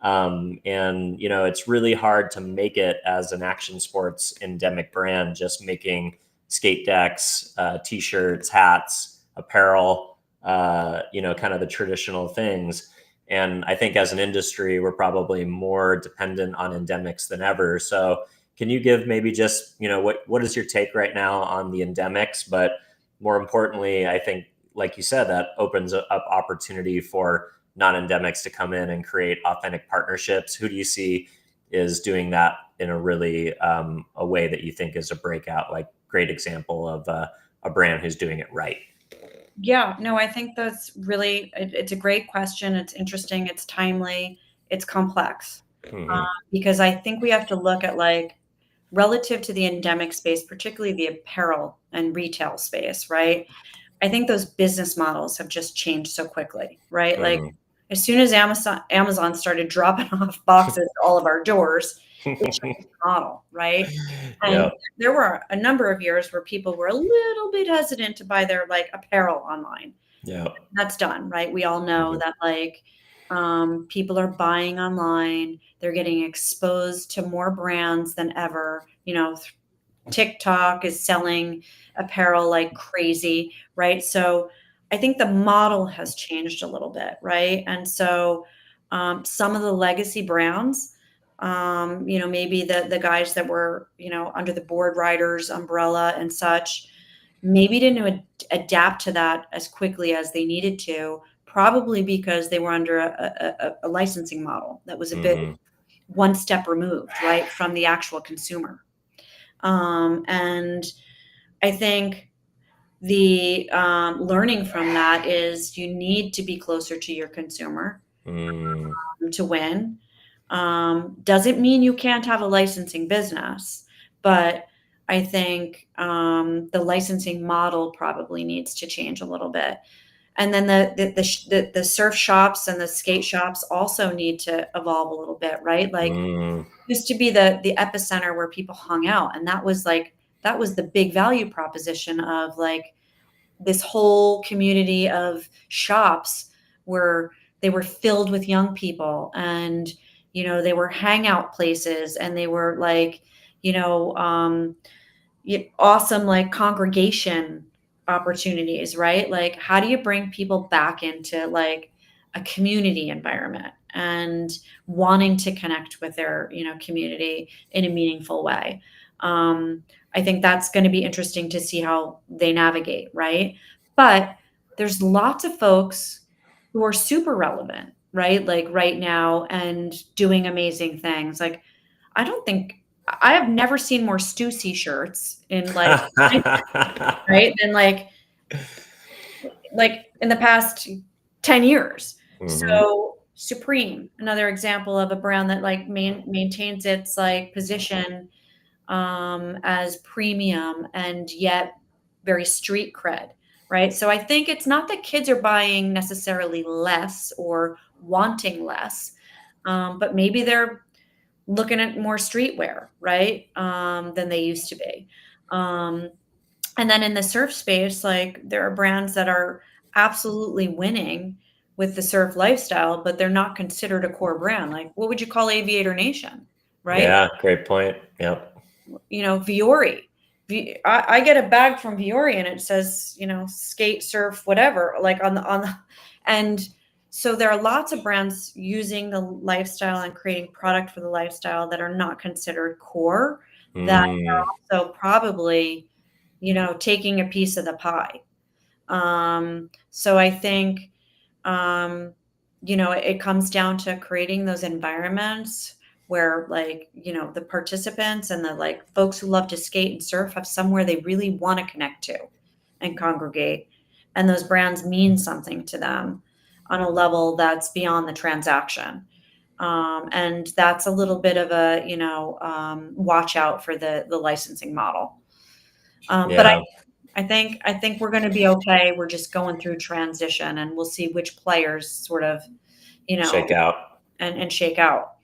And it's really hard to make it as an action sports endemic brand, just making skate decks, t-shirts, hats, apparel, kind of the traditional things. And I think as an industry, we're probably more dependent on endemics than ever. So can you give maybe just, what is your take right now on the endemics? But more importantly, I think, like you said, that opens up opportunity for non-endemics to come in and create authentic partnerships. Who do you see is doing that in a really a way that you think is a breakout, like great example of a brand who's doing it right? Yeah, no, I think that's really, it's a great question. It's interesting. It's timely. It's complex. Because I think we have to look at, like, relative to the endemic space, particularly the apparel and retail space, right? I think those business models have just changed so quickly, right? Like, as soon as Amazon started dropping off boxes to all of our doors, it changed the model, right? And Yeah. there were a number of years where people were a little bit hesitant to buy their like apparel online. Yeah. That's done, right? We all know that, like, People are buying online. They're getting exposed to more brands than ever. TikTok is selling apparel like crazy, right? So I think the model has changed a little bit, right? And so some of the legacy brands, maybe the guys that were, under the Board Riders umbrella and such, maybe didn't adapt to that as quickly as they needed to, probably because they were under a licensing model that was a bit Mm-hmm. one step removed, right, from the actual consumer. And I think the learning from that is you need to be closer to your consumer Mm. to win. Doesn't mean you can't have a licensing business, but I think the licensing model probably needs to change a little bit. And then the surf shops and the skate shops also need to evolve a little bit, right? Like, Mm. used to be the epicenter where people hung out, and that was the big value proposition of like this whole community of shops where they were filled with young people, and they were hangout places, and they were like you know um awesome like congregation opportunities, right? Like, how do you bring people back into like a community environment and wanting to connect with their, community in a meaningful way? I think that's going to be interesting to see how they navigate, right? But there's lots of folks who are super relevant, right? Like right now and doing amazing things. Like, I don't think I have never seen more Stussy shirts in like right than like in the past 10 years. Mm-hmm. So Supreme, another example of a brand that like maintains its like position as premium and yet very street cred, right? So I think it's not that kids are buying necessarily less or wanting less, but maybe they're looking at more streetwear, right? Than they used to be. Um, and then in the surf space, like there are brands that are absolutely winning with the surf lifestyle, but they're not considered a core brand. Like, what would you call Aviator Nation, right? Yeah, great point. Yep. Viore. I get a bag from Viore and it says, skate, surf, whatever, like and so there are lots of brands using the lifestyle and creating product for the lifestyle that are not considered core, that Mm. are also probably, taking a piece of the pie. So I think, it comes down to creating those environments where like, the participants and the like folks who love to skate and surf have somewhere they really want to connect to and congregate. And those brands mean something to them on a level that's beyond the transaction. And that's a little bit of a, watch out for the licensing model. But Yeah. I think we're going to be okay. We're just going through transition, and we'll see which players sort of, you Shake know, out. and shake out.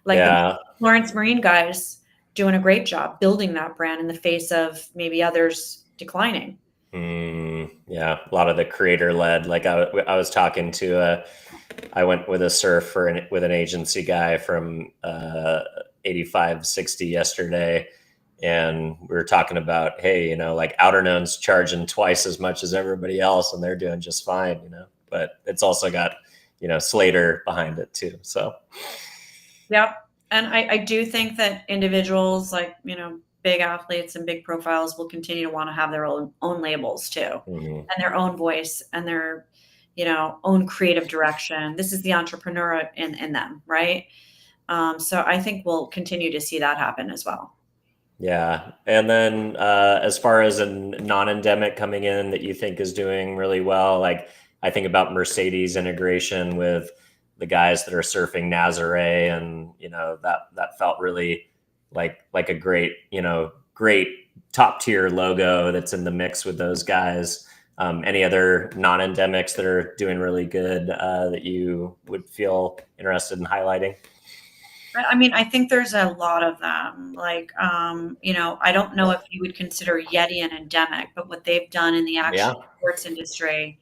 Like the Yeah. Lawrence Marine guys doing a great job building that brand in the face of maybe others declining. Yeah. A lot of the creator led. Like I was talking to I went with a surf with an agency guy from 8560 yesterday, and we were talking about, hey, like Outerknown's charging twice as much as everybody else, and they're doing just fine, But it's also got Slater behind it too. So Yep. And I do think that individuals like, big athletes and big profiles will continue to want to have their own labels too, mhm. and their own voice and their, own creative direction. This is the entrepreneur in them, right? So I think we'll continue to see that happen as well. Yeah. And then as far as a non-endemic coming in that you think is doing really well, like I think about Mercedes integration with the guys that are surfing Nazare, and that felt really like a great top tier logo that's in the mix with those guys. Any other non-endemics that are doing really good that you would feel interested in highlighting? I mean, I think there's a lot of them. Like, I don't know if you would consider Yeti an endemic, but what they've done in the action Yeah. sports industry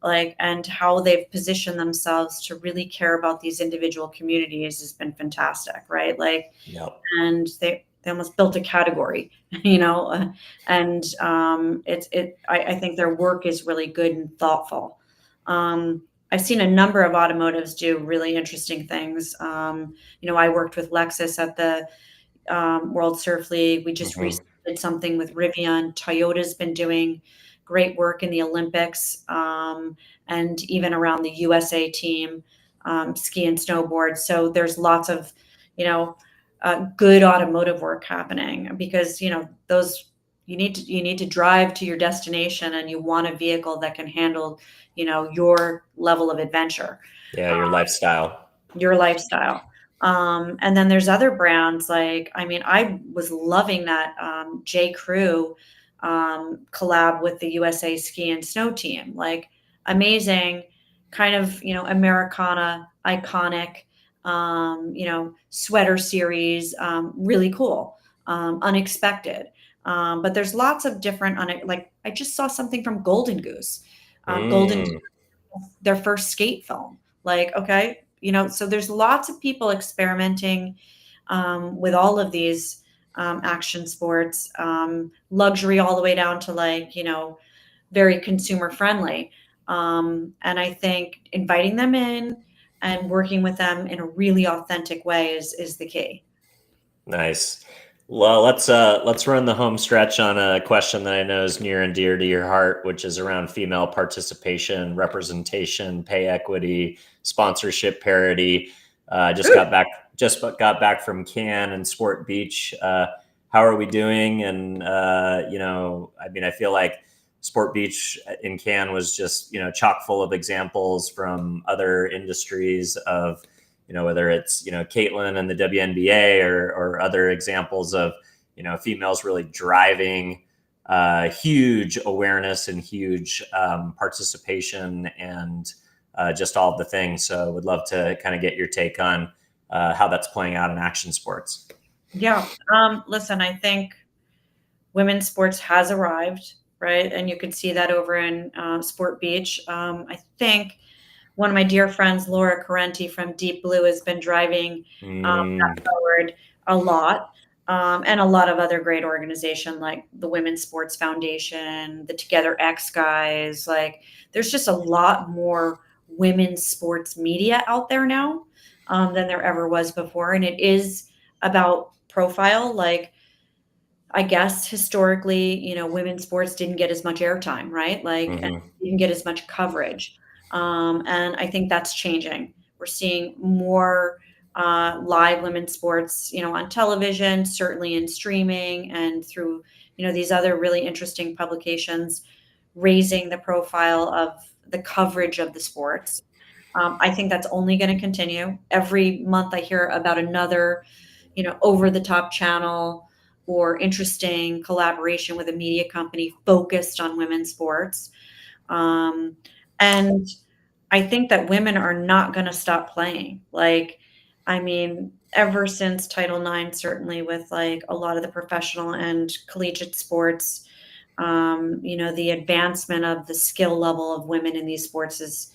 like, and how they've positioned themselves to really care about these individual communities has been fantastic, right? Like, Yep. and they almost built a category, and I think their work is really good and thoughtful. I've seen a number of automotives do really interesting things. I worked with Lexus at the World Surf League. We just Hmm. recently did something with Rivian. Toyota's been doing great work in the Olympics, and even around the USA team, ski and snowboard. So there's lots of, good automotive work happening, because those, you need to drive to your destination, and you want a vehicle that can handle your level of adventure, Yeah, your lifestyle. your lifestyle. And then there's other brands, like, I mean, I was loving that J. Crew collab with the USA ski and snow team. Like, amazing, kind of, Americana, iconic, sweater series, really cool, unexpected. But there's lots of different, like, I just saw something from Golden Goose. Golden, Mm. their first skate film. Like, okay, so there's lots of people experimenting with all of these action sports, luxury all the way down to, like, very consumer friendly. And I think inviting them in and working with them in a really authentic way is the key. Nice. Well, let's run the home stretch on a question that I know is near and dear to your heart, which is around female participation, representation, pay equity, sponsorship parity. Just Ooh. got back from Cannes and Sport Beach. How are we doing? And I mean, I feel like Sport Beach in Cannes was just chock full of examples from other industries of whether it's, Caitlin and the WNBA, or other examples of, females really driving huge awareness and huge participation, and just all of the things. So would love to kind of get your take on how that's playing out in action sports. Yeah. Listen, I think women's sports has arrived, right? And you could see that over in Sport Beach. I think one of my dear friends, Laura Carenti from Deep Blue, has been driving Mm, that forward a lot. And a lot of other great organization, like the Women's Sports Foundation, the Together X guys. Like, there's just a lot more women's sports media out there now than there ever was before. And it is about profile. Like, I guess historically, women's sports didn't get as much airtime, right? Like, and mhm. didn't get as much coverage. And I think that's changing. We're seeing more live women's sports, on television, certainly in streaming, and through, these other really interesting publications, raising the profile of the coverage of the sports. I think that's only going to continue. Every month I hear about another, over the top channel or interesting collaboration with a media company focused on women's sports. Um, and I think that women are not going to stop playing. Like, I mean, ever since Title IX, certainly with, like, a lot of the professional and collegiate sports, the advancement of the skill level of women in these sports is,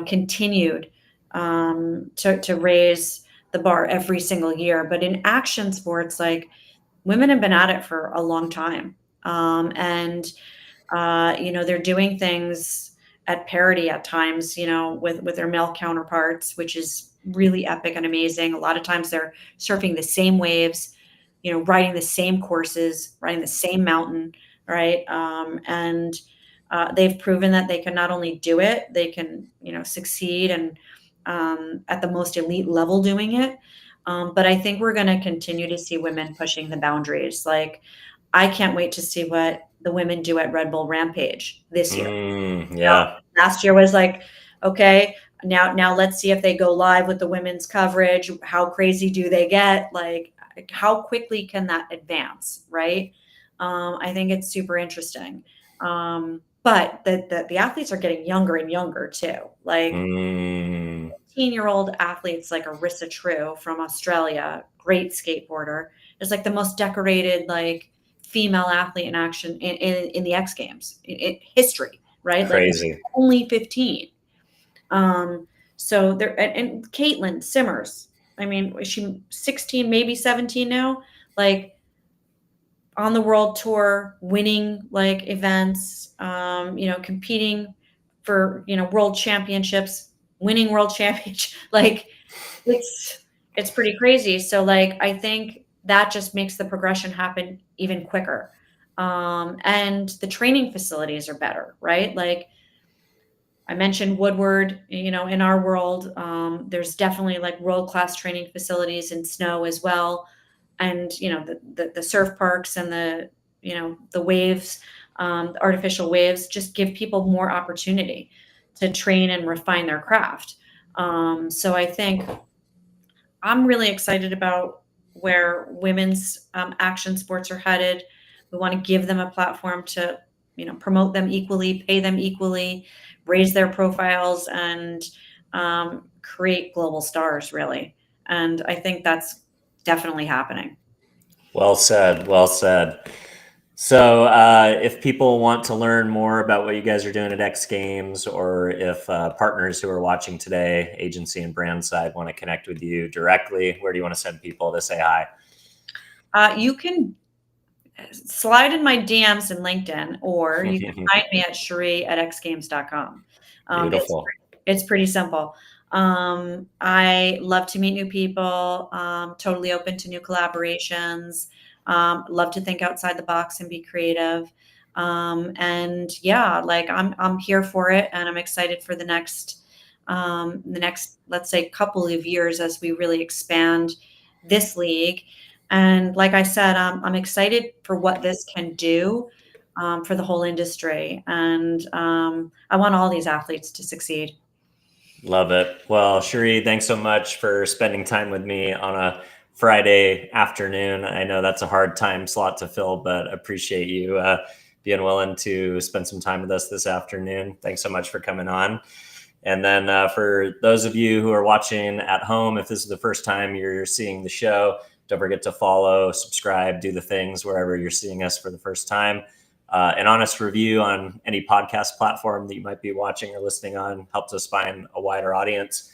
continued to raise the bar every single year. But in action sports, like, women have been at it for a long time. And they're doing things at parity at times, with their male counterparts, which is really epic and amazing. A lot of times they're surfing the same waves, riding the same courses, riding the same mountain, right? And they've proven that they can not only do it, they can, succeed, and at the most elite level doing it. But I think we're going to continue to see women pushing the boundaries. Like, I can't wait to see what the women do at Red Bull Rampage this year. Yeah. Last year was like, okay, now let's see if they go live with the women's coverage. How crazy do they get? Like, how quickly can that advance, right? I think it's super interesting. But the athletes are getting younger and younger too. Like, Mm, 18-year-old athletes like Arissa True from Australia, great skateboarder, is like the most decorated, like, female athlete in action in the X Games in history. right? Like Crazy. only 15. So there, and Caitlin Simmers, I mean, is she 16, maybe 17 now? Like on the world tour, winning like events, competing for, world championships, winning world championship. Like it's it's pretty crazy. So like I think that just makes the progression happen even quicker. And the training facilities are better, right? Like I mentioned Woodward, in our world, there's definitely like world-class training facilities in snow as well. And, the surf parks and the waves, the artificial waves just give people more opportunity to train and refine their craft. So I think I'm really excited about where women's action sports are headed. We want to give them a platform to, promote them equally, pay them equally, raise their profiles, and create global stars, really. And I think that's definitely happening. Well said. Well said. So, if people want to learn more about what you guys are doing at X Games, or if partners who are watching today, agency and brand side, want to connect with you directly, where do you want to send people to say hi? You can slide in my DMs in LinkedIn, or you can find me at Cherie at xgames.com. Beautiful. It's pretty simple. I love to meet new people, totally open to new collaborations, love to think outside the box and be creative. And yeah, like I'm here for it, and I'm excited for the next, let's say, couple of years as we really expand this league. And like I said, I'm excited for what this can do for the whole industry. And I want all these athletes to succeed. Love it. Well, Cherie, thanks so much for spending time with me on a Friday afternoon. I know that's a hard time slot to fill, but appreciate you being willing to spend some time with us this afternoon. Thanks so much for coming on. And then for those of you who are watching at home, if this is the first time you're seeing the show, don't forget to follow, subscribe, do the things wherever you're seeing us for the first time. An honest review on any podcast platform that you might be watching or listening on helps us find a wider audience.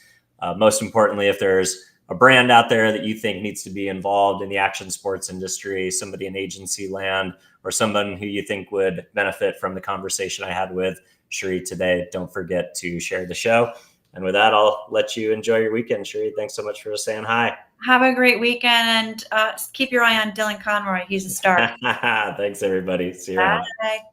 Most importantly, if there's a brand out there that you think needs to be involved in the action sports industry, somebody in agency land, or someone who you think would benefit from the conversation I had with Cherie today, don't forget to share the show. And with that, I'll let you enjoy your weekend, Cherie. Thanks so much for saying hi. Have a great weekend, and keep your eye on Dylan Conroy. He's a star. Thanks, everybody. See you around. Bye.